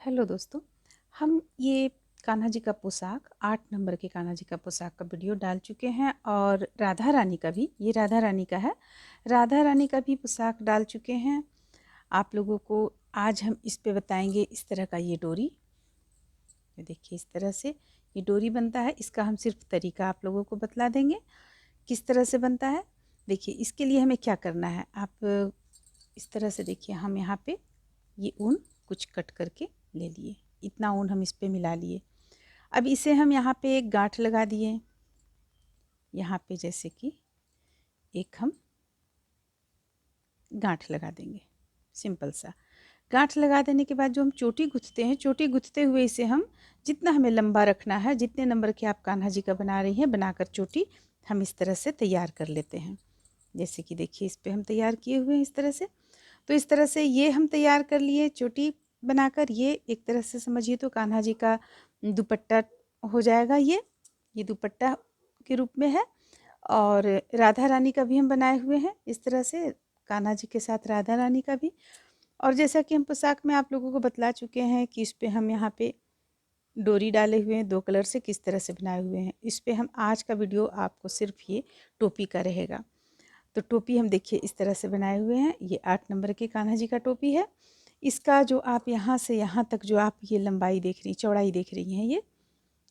Hello दोस्तों। हम ये कान्हा जी का पोशाक 8 नंबर के कान्हा जी का पोशाक का वीडियो डाल चुके हैं और राधा रानी का भी, ये राधा रानी का है, राधा रानी का भी पोशाक डाल चुके हैं आप लोगों को। आज हम इस पे बताएंगे इस तरह का ये डोरी, ये देखिए इस तरह से ये डोरी बनता है। इसका हम सिर्फ तरीका आप लोगों को बतला देंगे किस तरह से बनता है। देखिए इसके लिए हमें क्या करना है, आप इस तरह से देखिए, हम यहाँ पे ये ऊन कुछ कट करके ले लिए, इतना ऊन हम इस पे मिला लिए। अब इसे हम यहाँ पे एक गांठ लगा दिए, यहाँ पे जैसे कि एक हम गांठ लगा देंगे, सिंपल सा गांठ लगा देने के बाद जो हम चोटी गुथते हैं, चोटी गुथते हुए इसे हम जितना हमें लंबा रखना है, जितने नंबर के आप कान्हा जी का बना रही हैं, बनाकर चोटी हम इस तरह से तैयार कर लेते हैं। जैसे कि देखिए इस पे हम तैयार किए हुए हैं इस तरह से। तो इस तरह से ये हम तैयार कर लिए चोटी बनाकर। ये एक तरह से समझिए तो कान्हा जी का दुपट्टा हो जाएगा। ये दुपट्टा के रूप में है। और राधा रानी का भी हम बनाए हुए हैं इस तरह से, कान्हा जी के साथ राधा रानी का भी। और जैसा कि हम पोशाक में आप लोगों को बतला चुके हैं कि इस पे हम यहाँ पे डोरी डाले हुए हैं, 2 कलर से किस तरह से बनाए हुए हैं। इस पे हम आज का वीडियो आपको सिर्फ ये टोपी का रहेगा। तो टोपी हम देखिए इस तरह से बनाए हुए हैं। ये 8 नंबर के कान्हा जी का टोपी है। इसका जो आप यहाँ से यहाँ तक जो आप ये लंबाई देख रही, चौड़ाई देख रही हैं,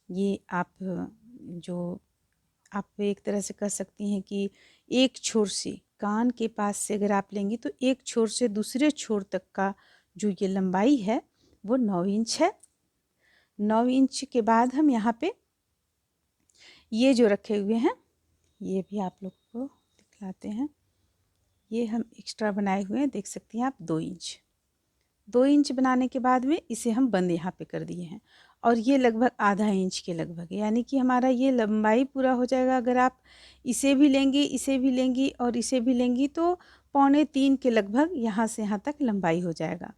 ये आप जो आप एक तरह से कह सकती हैं कि एक छोर से कान के पास से अगर आप लेंगी तो एक छोर से दूसरे छोर तक का जो ये लंबाई है वो 9 इंच है। 9 इंच के बाद हम यहाँ पे ये जो रखे हुए हैं, ये भी आप लोग को दिखलाते हैं। ये हम एक्स्ट्रा बनाए हुए हैं, देख सकती हैं आप, 2 इंच। 2 इंच बनाने के बाद में इसे हम बंद यहाँ पे कर दिए हैं। और ये लगभग आधा इंच के लगभग है, यानी कि हमारा ये लंबाई पूरा हो जाएगा। अगर आप इसे भी लेंगी, इसे भी लेंगी और इसे भी लेंगी तो 2.25 के लगभग यहाँ से यहाँ तक लंबाई हो जाएगा।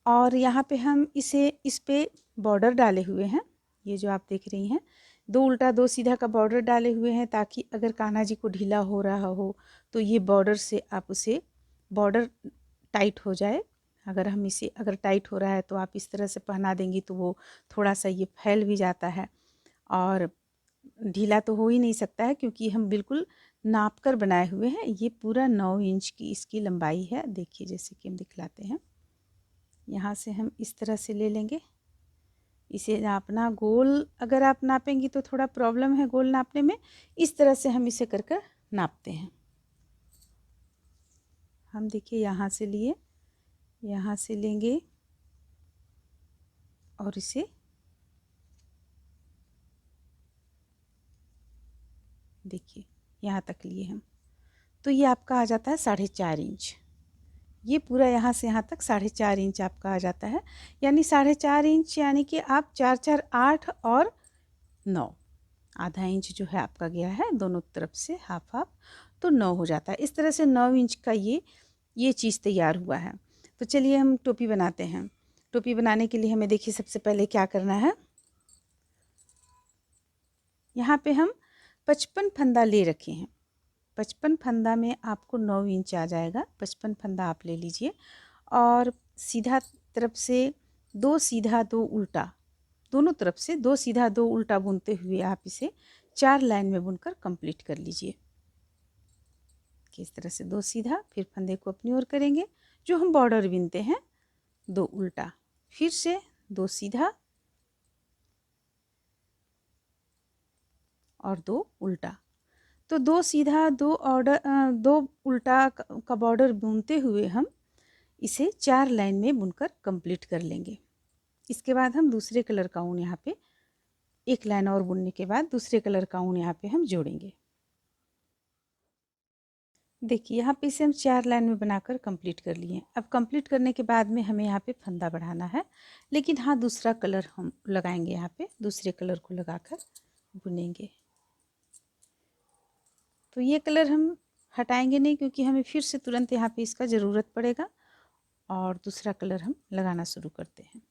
और यहाँ पे हम इस पे बॉर्डर डाले हुए हैं, ये जो आप देख रही हैं, 2 उल्टा 2 सीधा का बॉर्डर डाले हुए हैं, ताकि अगर कान्हा जी को ढीला हो रहा हो तो ये बॉर्डर से आप उसे, बॉर्डर टाइट हो जाए। अगर हम इसे, अगर टाइट हो रहा है तो आप इस तरह से पहना देंगी तो वो थोड़ा सा ये फैल भी जाता है और ढीला तो हो ही नहीं सकता है, क्योंकि हम बिल्कुल नाप कर बनाए हुए हैं। ये पूरा 9 इंच की इसकी लंबाई है। देखिए जैसे कि हम दिखलाते हैं, यहाँ से हम इस तरह से ले लेंगे। इसे नापना गोल, अगर आप नापेंगी तो थोड़ा प्रॉब्लम है गोल नापने में। इस तरह से हम इसे कर कर नापते हैं। हम देखिए यहाँ से लिए, यहाँ से लेंगे और इसे देखिए यहाँ तक लिए हम, तो ये आपका आ जाता है 4.5 इंच। ये पूरा यहाँ से यहाँ तक 4.5 इंच आपका आ जाता है। यानी 4.5 इंच, यानी कि आप 4 4 8 और 9, आधा इंच जो है आपका गया है दोनों तरफ से, हाफ हाफ, तो 9 हो जाता है। इस तरह से 9 इंच का ये चीज़ तैयार हुआ है। तो चलिए हम टोपी बनाते हैं। टोपी बनाने के लिए हमें देखिए सबसे पहले क्या करना है, यहाँ पे हम 55 फंदा ले रखे हैं। 55 फंदा में आपको 9 इंच आ जाएगा। 55 फंदा आप ले लीजिए और सीधा तरफ से 2 सीधा 2 उल्टा, दोनों तरफ से 2 सीधा 2 उल्टा बुनते हुए आप इसे 4 लाइन में बुनकर कंप्लीट कर लीजिए। किस तरह से 2 सीधा, फिर फंदे को अपनी ओर करेंगे, जो हम बॉर्डर बिनते हैं, 2 उल्टा, फिर से 2 सीधा और 2 उल्टा। तो 2 सीधा 2 ऑर्डर 2 उल्टा का बॉर्डर बुनते हुए हम इसे 4 लाइन में बुनकर कंप्लीट कर लेंगे। इसके बाद हम दूसरे कलर का ऊन यहाँ पे, एक लाइन और बुनने के बाद दूसरे कलर का ऊन यहाँ पे हम जोड़ेंगे। देखिए यहाँ पे इसे हम 4 लाइन में बनाकर कंप्लीट कर लिए। अब कंप्लीट करने के बाद में हमें यहाँ पे फंदा बढ़ाना है, लेकिन हाँ दूसरा कलर हम लगाएंगे, यहाँ पे दूसरे कलर को लगाकर बुनेंगे। तो ये कलर हम हटाएंगे नहीं, क्योंकि हमें फिर से तुरंत यहाँ पे इसका ज़रूरत पड़ेगा, और दूसरा कलर हम लगाना शुरू करते हैं।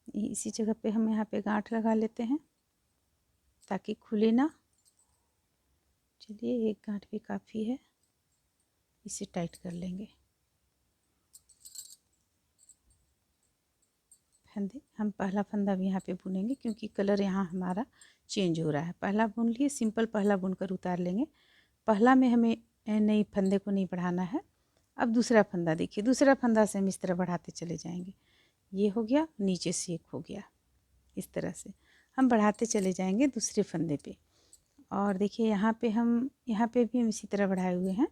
इसी जगह पे हम यहाँ पे गांठ लगा लेते हैं। ताकि खुले ना। चलिए, एक गांठ भी काफ़ी है, इसे टाइट कर लेंगे। फंदे हम पहला फंदा भी यहाँ पे बुनेंगे क्योंकि कलर यहाँ हमारा चेंज हो रहा है। पहला बुन लिए, सिंपल पहला बुनकर उतार लेंगे। पहला में हमें नई फंदे को नहीं बढ़ाना है। अब दूसरा फंदा देखिए, दूसरा फंदा से हम इस तरह बढ़ाते चले जाएंगे। ये हो गया, नीचे से एक हो गया, इस तरह से हम बढ़ाते चले जाएंगे दूसरे फंदे पे। और देखिए यहाँ पे भी हम इसी तरह बढ़ाए हुए हैं,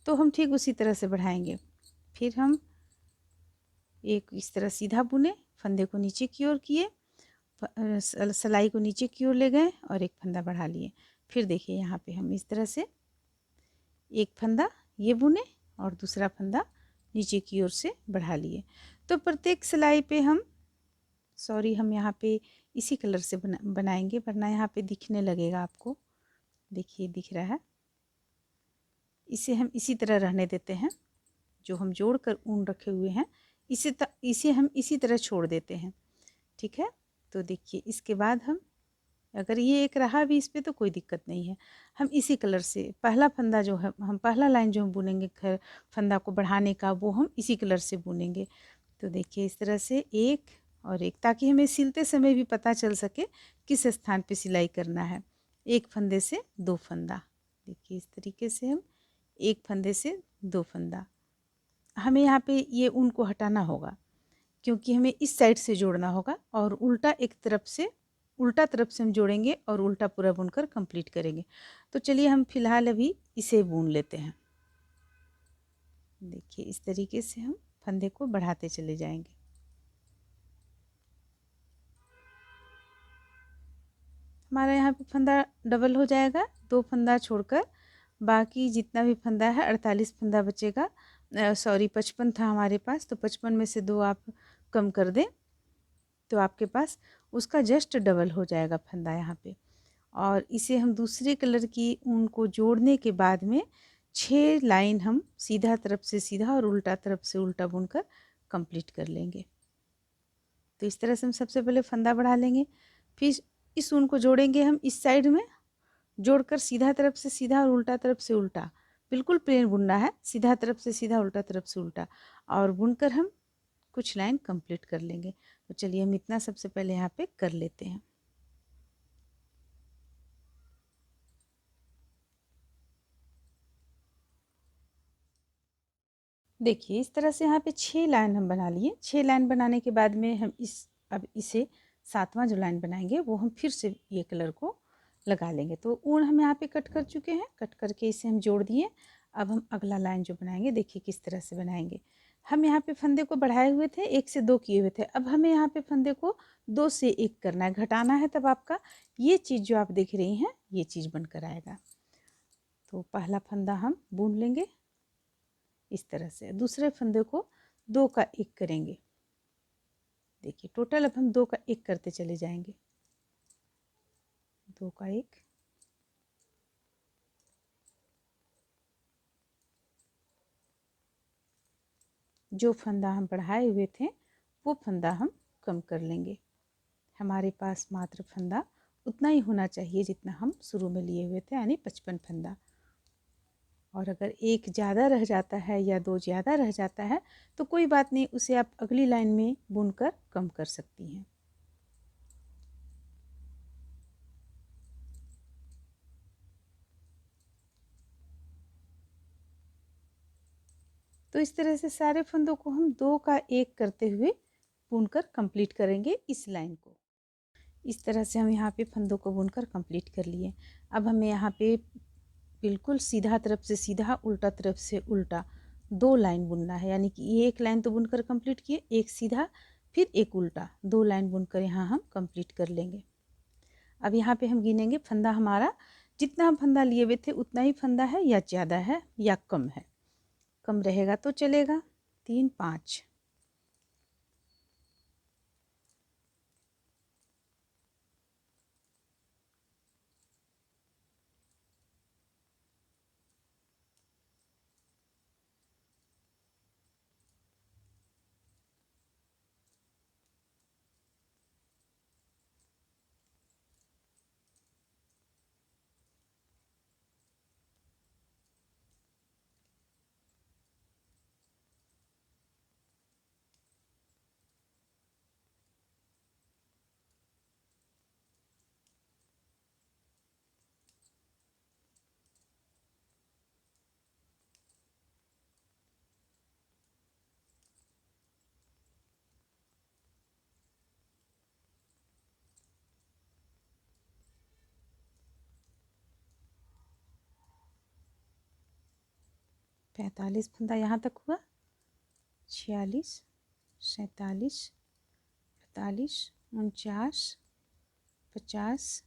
तो हम ठीक उसी तरह से बढ़ाएंगे। फिर हम एक इस तरह सीधा बुने, फंदे को नीचे की ओर किए, सलाई को नीचे की ओर ले गए और एक फंदा बढ़ा लिए। फिर देखिए यहाँ पे हम इस तरह से एक फंदा ये बुने और दूसरा फंदा नीचे की ओर से बढ़ा लिए। तो प्रत्येक सिलाई पे हम यहाँ पे इसी कलर से बनाएंगे, वरना यहाँ पे दिखने लगेगा आपको। देखिए दिख रहा है। इसे हम इसी तरह रहने देते हैं, जो हम जोड़ कर ऊन रखे हुए हैं इसे हम इसी तरह छोड़ देते हैं। ठीक है, तो देखिए इसके बाद हम अगर ये एक रहा भी इस पर तो कोई दिक्कत नहीं है। हम इसी कलर से पहला फंदा जो है, हम पहला लाइन जो हम बुनेंगे फंदा को बढ़ाने का, वो हम इसी कलर से बुनेंगे। तो देखिए इस तरह से एक और एक, ताकि हमें सिलते समय भी पता चल सके किस स्थान पे सिलाई करना है। एक फंदे से दो फंदा, देखिए इस तरीके से हम एक फंदे से दो फंदा। हमें यहाँ पे ये ऊन को हटाना होगा क्योंकि हमें इस साइड से जोड़ना होगा और उल्टा तरफ से हम जोड़ेंगे और उल्टा पूरा बुनकर कंप्लीट करेंगे। तो चलिए हम फिलहाल अभी इसे बुन लेते हैं। देखिए इस तरीके से हम फंदे को बढ़ाते चले जाएंगे। हमारा यहाँ पे फंदा डबल हो जाएगा, दो फंदा छोड़कर बाकी जितना भी फंदा है 48 फंदा बचेगा। 55 था हमारे पास, तो 55 में से दो आप कम कर दें तो आपके पास उसका जस्ट डबल हो जाएगा फंदा यहाँ पे। और इसे हम दूसरे कलर की ऊन को जोड़ने के बाद में 6 लाइन हम सीधा तरफ से सीधा और उल्टा तरफ से उल्टा बुनकर कंप्लीट कर लेंगे। तो इस तरह से हम सबसे पहले फंदा बढ़ा लेंगे, फिर इस ऊन को जोड़ेंगे हम इस साइड में, जोड़कर सीधा तरफ से सीधा और उल्टा तरफ से उल्टा, बिल्कुल प्लेन बुनना है, सीधा तरफ से सीधा उल्टा तरफ से उल्टा, और बुनकर हम कुछ लाइन कंप्लीट कर लेंगे। तो चलिए हम इतना सबसे पहले यहाँ पे कर लेते हैं। देखिए इस तरह से यहाँ पे 6 लाइन हम बना लिए। 6 लाइन बनाने के बाद में हम अब इसे 7वां जो लाइन बनाएंगे वो हम फिर से ये कलर को लगा लेंगे। तो ऊन हम यहाँ पे कट कर चुके हैं, कट करके इसे हम जोड़ दिए। अब हम अगला लाइन जो बनाएंगे देखिए किस तरह से बनाएंगे। हम यहाँ पे फंदे को बढ़ाए हुए थे, 1 से 2 किए हुए थे, अब हमें यहाँ पे फंदे को 2 से 1 करना है, घटाना है, तब आपका ये चीज़ जो आप देख रही हैं ये चीज़ बनकर आएगा। तो पहला फंदा हम बुन लेंगे इस तरह से, दूसरे फंदे को 2 का 1 करेंगे। देखिए टोटल अब हम 2 का 1 करते चले जाएंगे। 2 का 1, जो फंदा हम बढ़ाए हुए थे वो फंदा हम कम कर लेंगे। हमारे पास मात्र फंदा उतना ही होना चाहिए जितना हम शुरू में लिए हुए थे, यानी 55 फंदा। और अगर एक ज़्यादा रह जाता है या 2 ज़्यादा रह जाता है तो कोई बात नहीं, उसे आप अगली लाइन में बुनकर कम कर सकती हैं। तो इस तरह से सारे फंदों को हम 2 का 1 करते हुए बुनकर कंप्लीट करेंगे इस लाइन को। इस तरह से हम यहाँ पे फंदों को बुनकर कंप्लीट कर लिए। अब हमें यहाँ पे बिल्कुल सीधा तरफ से सीधा, उल्टा तरफ से उल्टा 2 लाइन बुनना है, यानी कि ये एक लाइन तो बुनकर कंप्लीट किए, एक सीधा फिर एक उल्टा, 2 लाइन बुनकर यहाँ हम कंप्लीट कर लेंगे। अब यहाँ पे हम गिनेंगे फंदा हमारा, जितना हम फंदा लिए हुए थे उतना ही फंदा है या ज़्यादा है या कम है। कम रहेगा तो चलेगा, 3 5। 45 फंदा यहाँ तक हुआ। 46, 47, 48, 49, 50,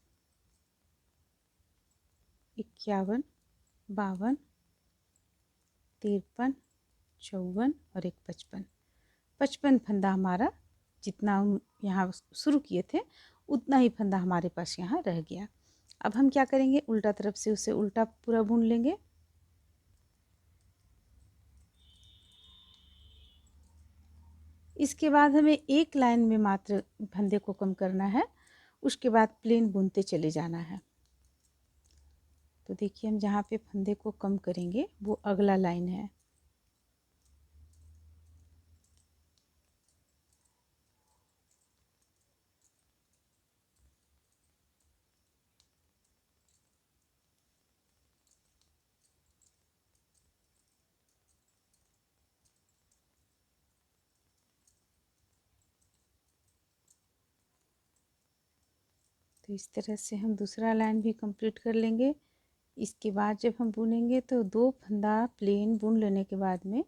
51, 52, 53, 54 और एक 55। 55 फंदा हमारा, जितना हम यहाँ शुरू किए थे उतना ही फंदा हमारे पास यहाँ रह गया। अब हम क्या करेंगे, उल्टा तरफ से उसे उल्टा पूरा बुन लेंगे। इसके बाद हमें एक लाइन में मात्र फंदे को कम करना है, उसके बाद प्लेन बुनते चले जाना है। तो देखिए हम जहाँ पे फंदे को कम करेंगे वो अगला लाइन है। तो इस तरह से हम दूसरा लाइन भी कंप्लीट कर लेंगे। इसके बाद जब हम बुनेंगे तो 2 फंदा प्लेन बुन लेने के बाद में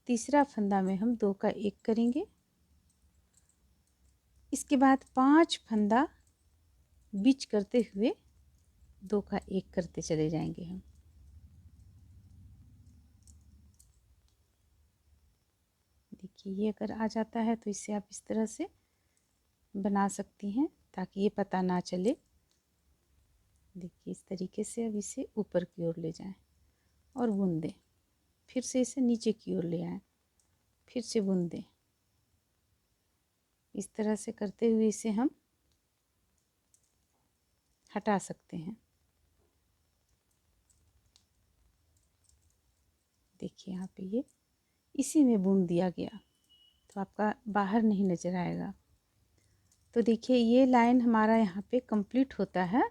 तीसरा फंदा में हम 2 का 1 करेंगे। इसके बाद 5 फंदा बीच करते हुए 2 का 1 करते चले जाएंगे हम। देखिए ये अगर आ जाता है तो इसे आप इस तरह से बना सकती हैं ताकि ये पता ना चले। देखिए इस तरीके से अब इसे ऊपर की ओर ले जाएं और बुन दें। फिर से इसे नीचे की ओर ले आएं, फिर से बुन दें। इस तरह से करते हुए इसे हम हटा सकते हैं। देखिए यहाँ पे ये इसी में बुन दिया गया तो आपका बाहर नहीं नज़र आएगा। तो देखिए ये लाइन हमारा यहाँ पे कंप्लीट होता है।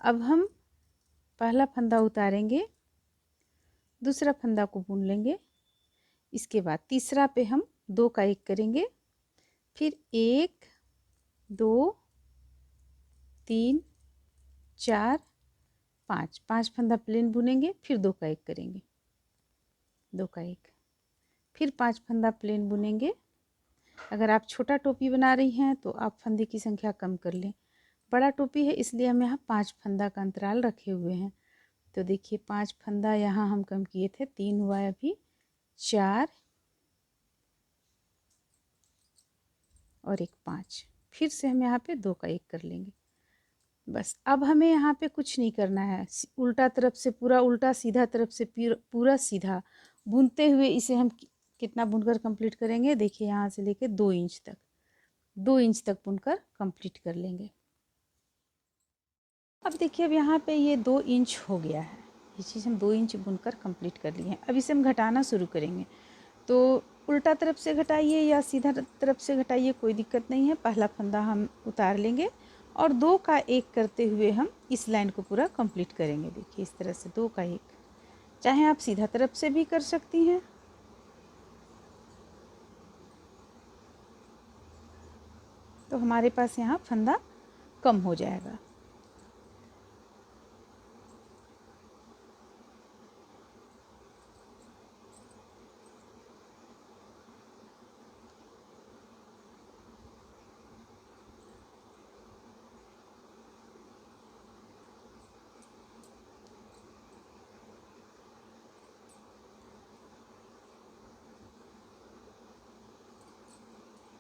अब हम पहला फंदा उतारेंगे, दूसरा फंदा को बुन लेंगे। इसके बाद तीसरा पे हम 2 का 1 करेंगे, फिर 1, 2, 3, 4, 5, 5 फंदा प्लेन बुनेंगे, फिर 2 का 1 करेंगे, 2 का 1, फिर 5 फंदा प्लेन बुनेंगे। अगर आप छोटा टोपी बना रही हैं तो आप फंदे की संख्या कम कर लें। बड़ा टोपी है इसलिए हम यहाँ 5 फंदा का अंतराल रखे हुए हैं। तो देखिए 5 फंदा यहाँ हम कम किए थे, 3 हुआ है अभी, 4 और एक 5। फिर से हम यहाँ पे 2 का 1 कर लेंगे। बस अब हमें यहाँ पे कुछ नहीं करना है। उल्टा तरफ से पूरा उल्टा, सीधा तरफ से पूरा सीधा बुनते हुए इसे हम कितना बुनकर कंप्लीट करेंगे। देखिए यहाँ से लेके 2 इंच तक, 2 इंच तक बुनकर कंप्लीट कर लेंगे। अब देखिए अब यहाँ पे ये 2 इंच हो गया है। ये चीज़ हम 2 इंच बुनकर कंप्लीट कर लिए हैं। अब इसे हम घटाना शुरू करेंगे। तो उल्टा तरफ से घटाइए या सीधा तरफ से घटाइए, कोई दिक्कत नहीं है। पहला फंदा हम उतार लेंगे और 2 का 1 करते हुए हम इस लाइन को पूरा कंप्लीट करेंगे। देखिए इस तरह से 2 का 1, चाहे आप सीधा तरफ से भी कर सकती हैं। तो हमारे पास यहाँ फंदा कम हो जाएगा।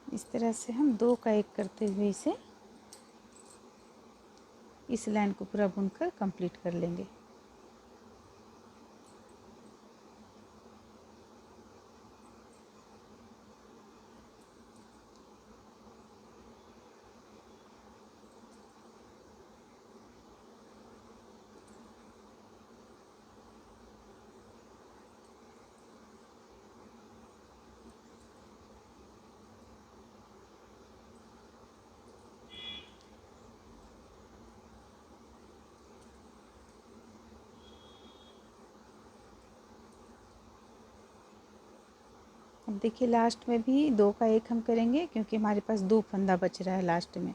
इस तरह से हम 2 का 1 करते हुए इसे इस लाइन को पूरा बुनकर कंप्लीट कर लेंगे। अब देखिए लास्ट में भी 2 का 1 हम करेंगे क्योंकि हमारे पास 2 फंदा बच रहा है लास्ट में।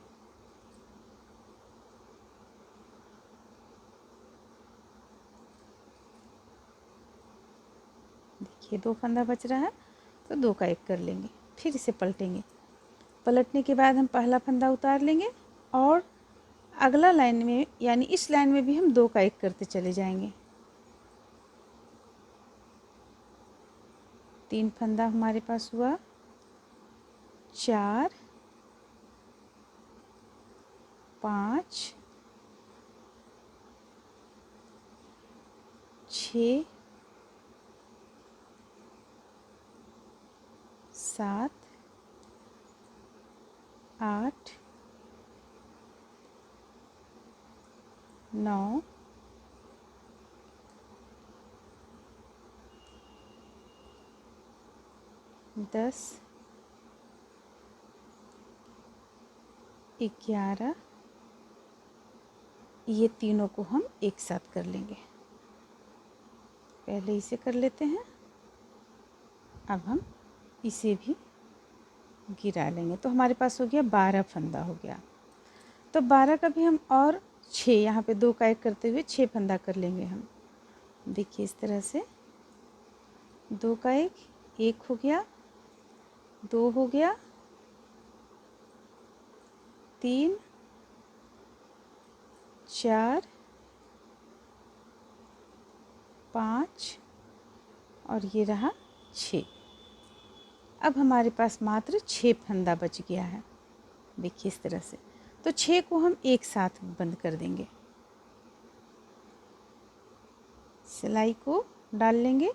देखिए 2 फंदा बच रहा है, तो 2 का 1 कर लेंगे, फिर इसे पलटेंगे। पलटने के बाद हम पहला फंदा उतार लेंगे और अगला लाइन में यानी इस लाइन में भी हम 2 का 1 करते चले जाएंगे। 3 फंदा हमारे पास हुआ, 4, 5, 6, 7, 8, 9, 10, 11, ये तीनों को हम एक साथ कर लेंगे। पहले इसे कर लेते हैं, अब हम इसे भी गिरा लेंगे, तो हमारे पास हो गया 12 फंदा हो गया। तो 12 का भी हम और 6, यहाँ पे 2 का 1 करते हुए 6 फंदा कर लेंगे हम। देखिए इस तरह से 2 का 1 हो गया, 2 हो गया, 3, 4, 5 और ये रहा 6। अब हमारे पास मात्र 6 फंदा बच गया है। देखिए इस तरह से, तो 6 को हम एक साथ बंद कर देंगे। सिलाई को डाल लेंगे,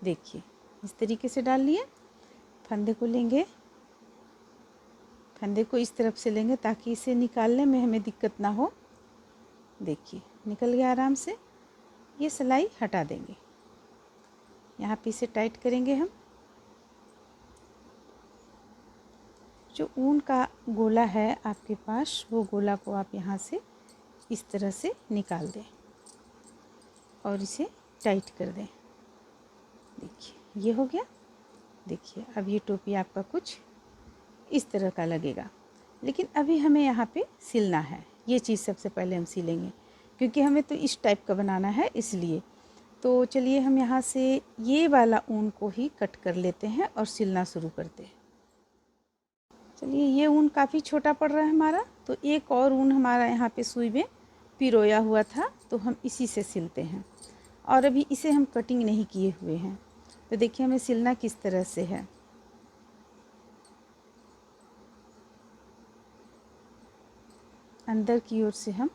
देखिए इस तरीके से डाल लिए। फंदे को लेंगे, फंदे को इस तरफ से लेंगे ताकि इसे निकालने में हमें दिक्कत ना हो। देखिए निकल गया आराम से। ये सिलाई हटा देंगे, यहाँ पे इसे टाइट करेंगे हम। जो ऊन का गोला है आपके पास, वो गोला को आप यहाँ से इस तरह से निकाल दें और इसे टाइट कर दें। देखिए ये हो गया। देखिए अब ये टोपी आपका कुछ इस तरह का लगेगा, लेकिन अभी हमें यहाँ पे सिलना है। ये चीज़ सबसे पहले हम सिलेंगे, क्योंकि हमें तो इस टाइप का बनाना है इसलिए। तो चलिए हम यहाँ से ये वाला ऊन को ही कट कर लेते हैं और सिलना शुरू करते हैं। चलिए ये ऊन काफ़ी छोटा पड़ रहा है हमारा, तो एक और ऊन हमारा यहाँ पे सुई में पिरोया हुआ था, तो हम इसी से सिलते हैं। और अभी इसे हम कटिंग नहीं किए हुए हैं, तो देखिए हमें सिलना किस तरह से है। अंदर की ओर से हम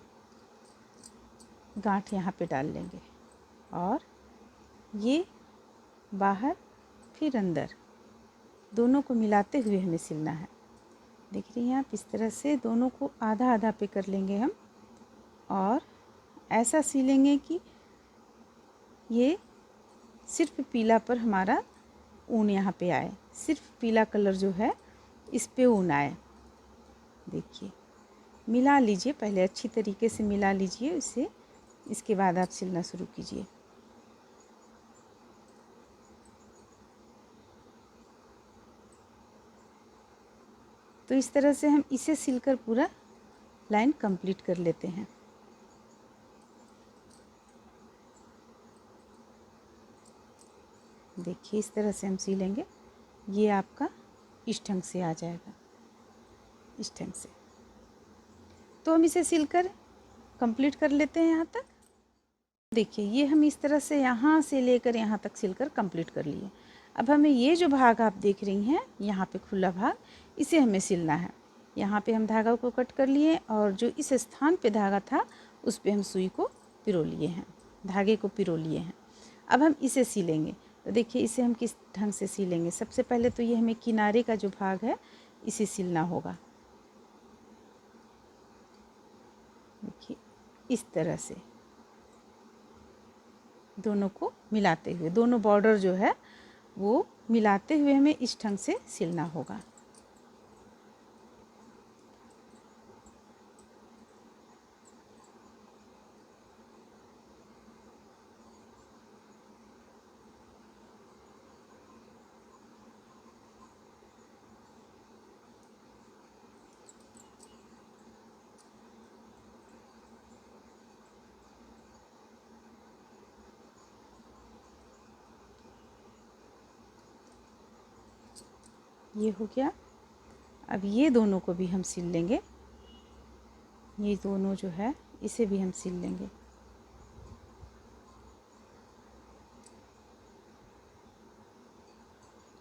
गांठ यहाँ पे डाल लेंगे और ये बाहर फिर अंदर, दोनों को मिलाते हुए हमें सिलना है। देख रही हैं आप, इस तरह से दोनों को आधा आधा पे कर लेंगे हम और ऐसा सिलेंगे कि ये सिर्फ पीला पर हमारा ऊन यहाँ पे आए, सिर्फ पीला कलर जो है इस पे ऊन आए। देखिए मिला लीजिए, पहले अच्छी तरीके से मिला लीजिए इसे, इसके बाद आप सिलना शुरू कीजिए। तो इस तरह से हम इसे सिलकर पूरा लाइन कंप्लीट कर लेते हैं। देखिए इस तरह से हम सिलेंगे, ये आपका इस ढंग से आ जाएगा, इस ढंग से। तो हम इसे सिलकर कंप्लीट कर लेते हैं यहाँ तक। देखिए ये हम इस तरह से यहाँ से लेकर यहाँ तक सिलकर कंप्लीट कर लिए। अब हमें ये जो भाग आप देख रही हैं यहाँ पे खुला भाग, इसे हमें सिलना है। यहाँ पे हम धागा को कट कर लिए और जो इस स्थान पे धागा था उस पे हम सुई को पिरो लिए हैं, धागे को पिरो लिए हैं। अब हम इसे सिलेंगे, तो देखिए इसे हम किस ढंग से सिलेंगे। सबसे पहले तो ये हमें किनारे का जो भाग है इसे सिलना होगा। देखिए इस तरह से दोनों को मिलाते हुए, दोनों बॉर्डर जो है वो मिलाते हुए हमें इस ढंग से सिलना होगा। ये हो गया। अब ये दोनों को भी हम सिल लेंगे। ये दोनों जो है इसे भी हम सिल लेंगे।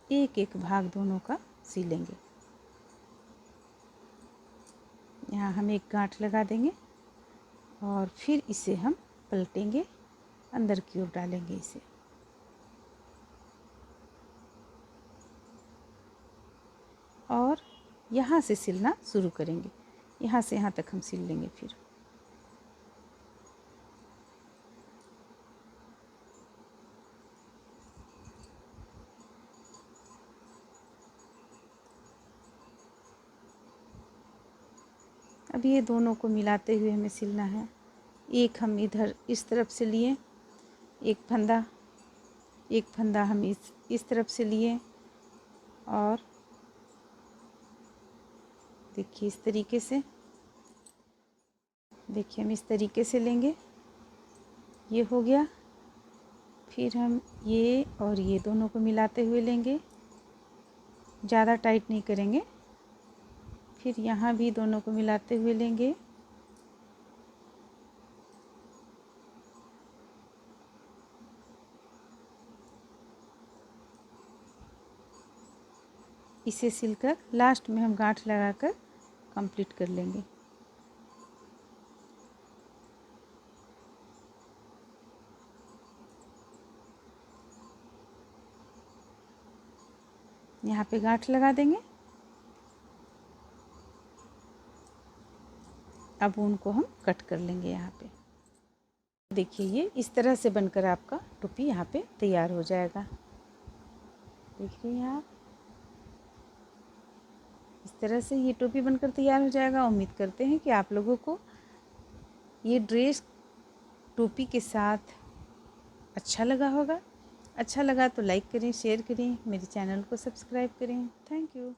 एक एक भाग दोनों का सिलेंगे। यहाँ हम एक गांठ लगा देंगे और फिर इसे हम पलटेंगे, अंदर की ओर डालेंगे इसे। और यहाँ से सिलना शुरू करेंगे। यहाँ से यहाँ तक हम सिल लेंगे। फिर अब ये दोनों को मिलाते हुए हमें सिलना है। एक हम इधर इस तरफ से लिए, एक फंदा हम इस तरफ से लिए, और देखिए इस तरीके से, देखिए हम इस तरीके से लेंगे। ये हो गया। फिर हम ये और ये दोनों को मिलाते हुए लेंगे, ज़्यादा टाइट नहीं करेंगे। फिर यहाँ भी दोनों को मिलाते हुए लेंगे। इसे सिलकर लास्ट में हम गांठ लगाकर कंप्लीट कर लेंगे। यहाँ पे गांठ लगा देंगे। अब उनको हम कट कर लेंगे। यहाँ पे देखिए ये इस तरह से बनकर आपका टोपी यहाँ पे तैयार हो जाएगा। देख रही हैं आप, इस तरह से ये टोपी बनकर तैयार हो जाएगा। उम्मीद करते हैं कि आप लोगों को ये ड्रेस टोपी के साथ अच्छा लगा होगा। अच्छा लगा तो लाइक करें, शेयर करें, मेरे चैनल को सब्सक्राइब करें। Thank you.